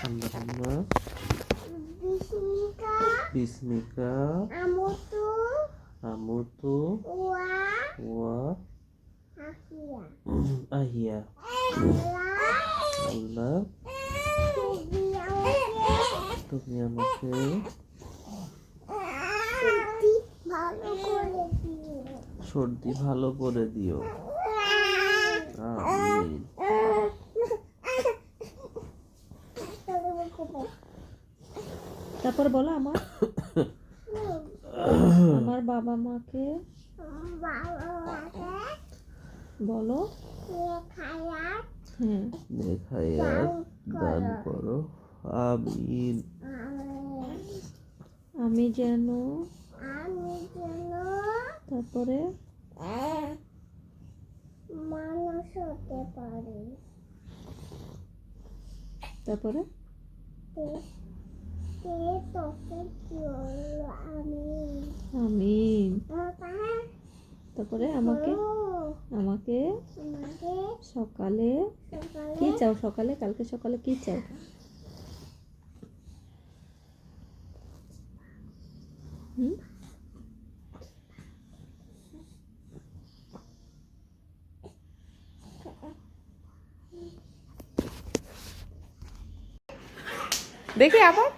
আল্লাহুম্মা বিসমিকা আমুতু ওয়া আহিয়া। আল্লাহ তুমি আমাকে সর্দি ভালো করে দিও। আমিন। তারপর বলো আমার বাবা মাকে বলো নেখায়াত দান করো। আমিন। আমি যেন তারপরে মানুষ হতে পারি। তারপরে আমিন। তারপরে আমাকে সকালে কি চাও? কালকে সকালে কি চাও? দেখি আবার